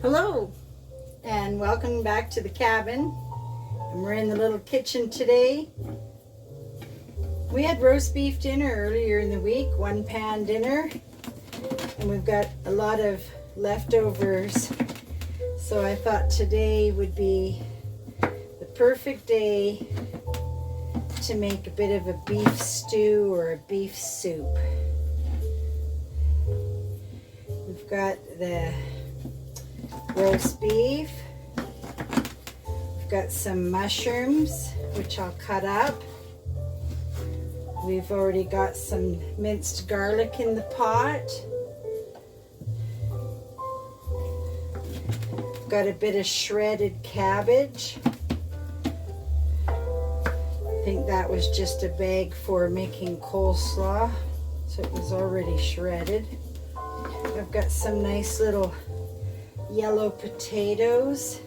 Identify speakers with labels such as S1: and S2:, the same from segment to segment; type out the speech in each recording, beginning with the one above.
S1: Hello and welcome back to the cabin. And we're in the little kitchen today. We had roast beef dinner earlier in the week, 1-pan dinner, and we've got a lot of leftovers. So I thought today would be the perfect day to make a bit of a beef stew or a beef soup. We've got the roast beef. We've got some mushrooms, which I'll cut up. We've already got some minced garlic in the pot. Got a bit of shredded cabbage. I think that was just a bag for making coleslaw, so it was already shredded. I've got some nice little yellow potatoes,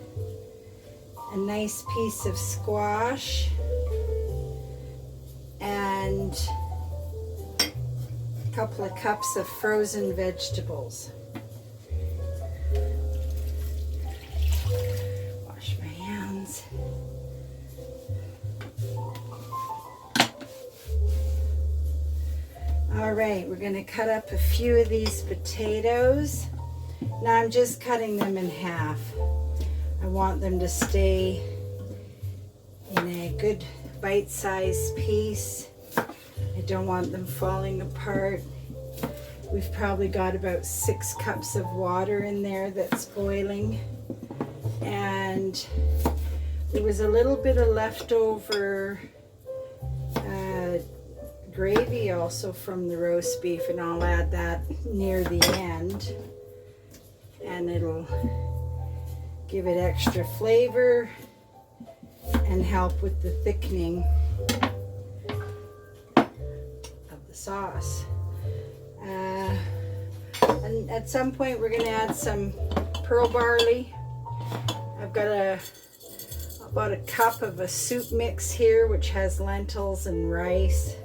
S1: a nice piece of squash, and a couple of cups of frozen vegetables. Wash my hands. All right, we're going to cut up a few of these potatoes. Now I'm just cutting them in half. I want them to stay in a good bite-sized piece. I don't want them falling apart. We've probably got about 6 cups of water in there that's boiling. And there was a little bit of leftover gravy also from the roast beef, and I'll add that near the end. And it'll give it extra flavor and help with the thickening of the sauce. And at some point we're going to add some pearl barley. I've got about a cup of a soup mix here, which has lentils and rice.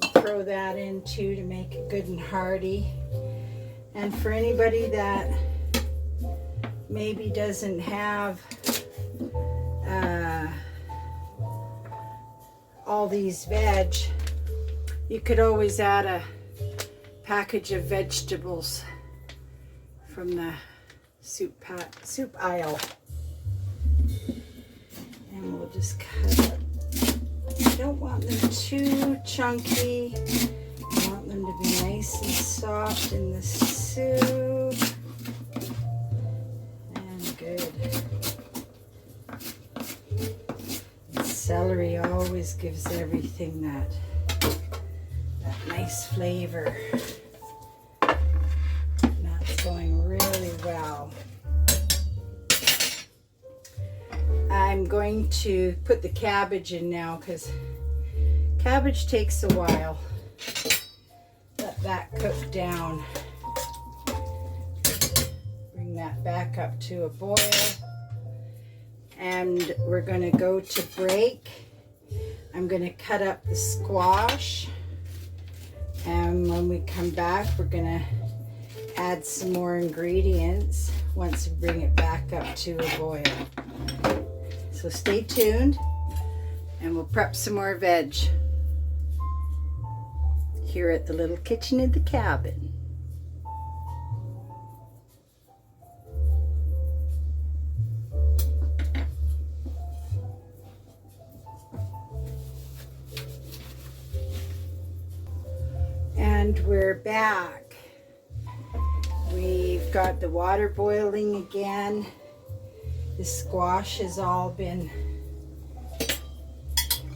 S1: We'll throw that in too to make it good and hearty. And for anybody that maybe doesn't have all these veg, you could always add a package of vegetables from the soup aisle. And we'll just cut up. I don't want them too chunky. I want them to be nice and soft in the soup. And good. And celery always gives everything that nice flavor. And that's going really well. I'm going to put the cabbage in now because cabbage takes a while. Let that cook down. Bring that back up to a boil. And we're going to go to break. I'm going to cut up the squash. And when we come back, we're going to add some more ingredients once we bring it back up to a boil. So stay tuned and we'll prep some more veg here at the little kitchen in the cabin. And we're back. We've got the water boiling again. The squash has all been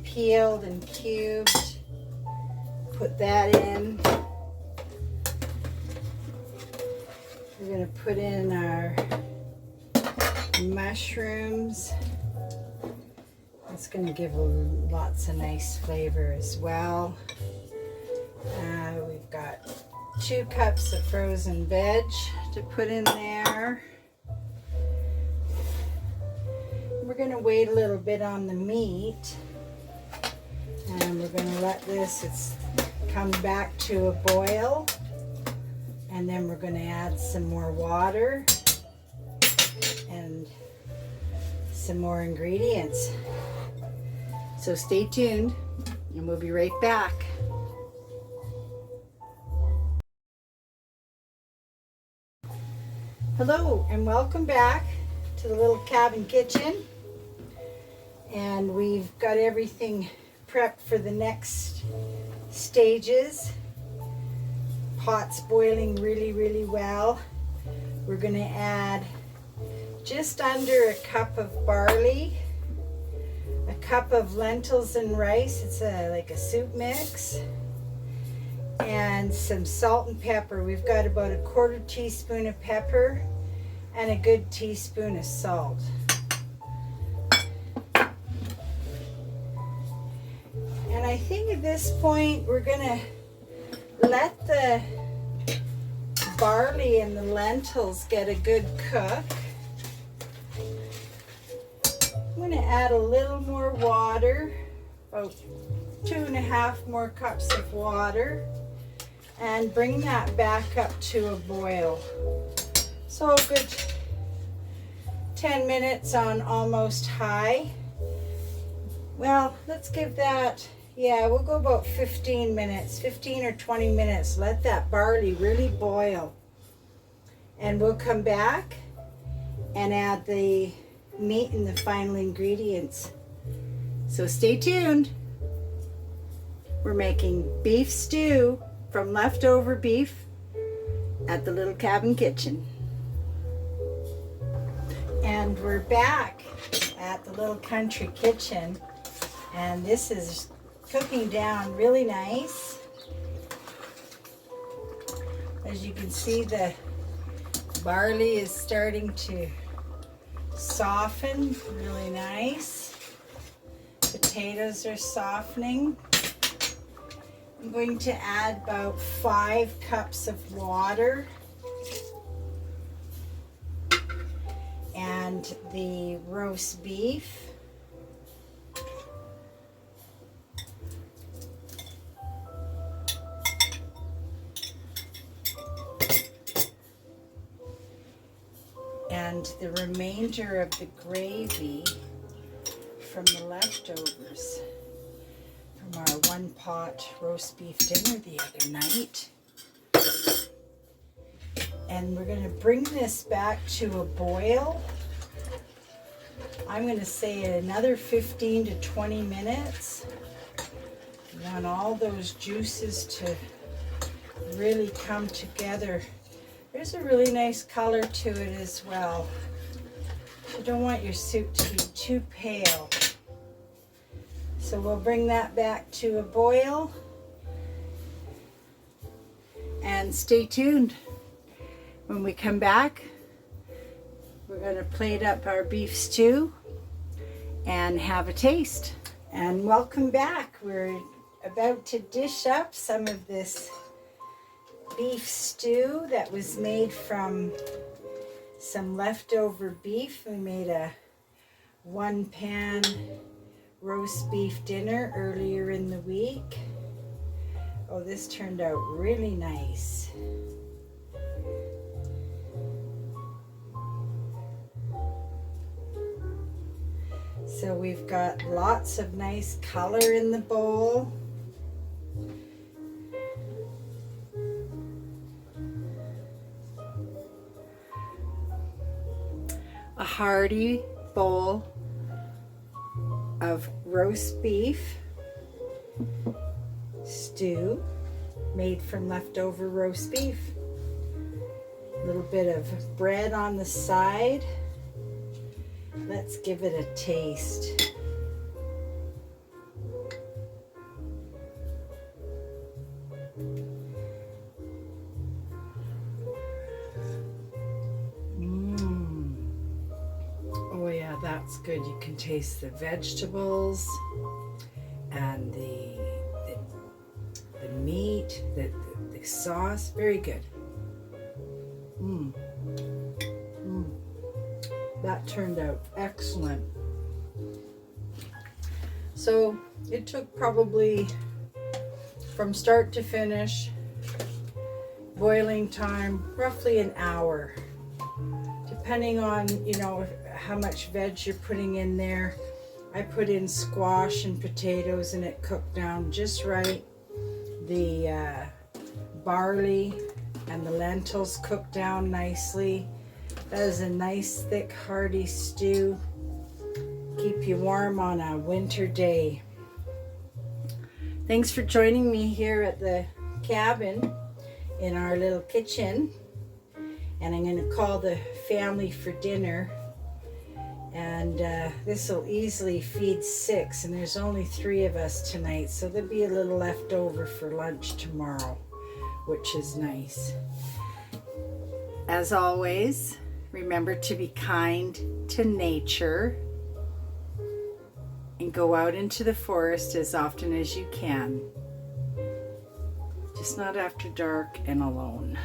S1: peeled and cubed. Put that in. We're going to put in our mushrooms. It's going to give lots of nice flavor as well. We've got 2 cups of frozen veg to put in there. We're going to wait a little bit on the meat, and we're going to let this come back to a boil, and then we're going to add some more water. some more ingredients. So stay tuned and we'll be right back. Hello and welcome back to the little cabin kitchen. And we've got everything prepped for the next stages. Pot's boiling really well. We're going to add just under a cup of barley, a cup of lentils and rice. It's like a soup mix. And some salt and pepper. We've got about a 1/4 teaspoon of pepper and a good teaspoon of salt. And I think at this point we're gonna let the barley and the lentils get a good cook. I'm gonna add a little more water, about 2.5 more cups of water, and bring that back up to a boil. So a good 10 minutes on almost high. Well, let's give that, yeah, we'll go about 15 minutes, 15 or 20 minutes. Let that barley really boil. And we'll come back and add the meat and the final ingredients. So stay tuned. We're making beef stew from leftover beef at the little cabin kitchen. And we're back at the little country kitchen, and this is cooking down really nice. As you can see, the barley is starting to soften really nice. Potatoes are softening. I'm going to add about 5 cups of water and the roast beef. And the remainder of the gravy from the leftovers from our 1-pot roast beef dinner the other night. And we're going to bring this back to a boil. I'm going to say another 15 to 20 minutes. We want all those juices to really come together. There's a really nice color to it as well. You don't want your soup to be too pale. So we'll bring that back to a boil. And stay tuned. When we come back, we're going to plate up our beef stew and have a taste. And welcome back. We're about to dish up some of this beef stew that was made from some leftover beef. We made a 1-pan roast beef dinner earlier in the week. Oh, this turned out really nice. So we've got lots of nice color in the bowl. A hearty bowl of roast beef stew made from leftover roast beef. A little bit of bread on the side. Let's give it a taste. Oh yeah, that's good. You can taste the vegetables and the meat, the sauce. Very good. That turned out excellent. So it took probably from start to finish, boiling time, roughly an hour, depending on, you know, how much veg you're putting in there. I put in squash and potatoes and it cooked down just right. The barley and the lentils cooked down nicely. That is a nice thick hearty stew. Keep you warm on a winter day. Thanks for joining me here at the cabin in our little kitchen. And I'm going to call the family for dinner. And this will easily feed 6, and there's only 3 of us tonight, so there'll be a little left over for lunch tomorrow, which is nice. As always, remember to be kind to nature and go out into the forest as often as you can. Just not after dark and alone.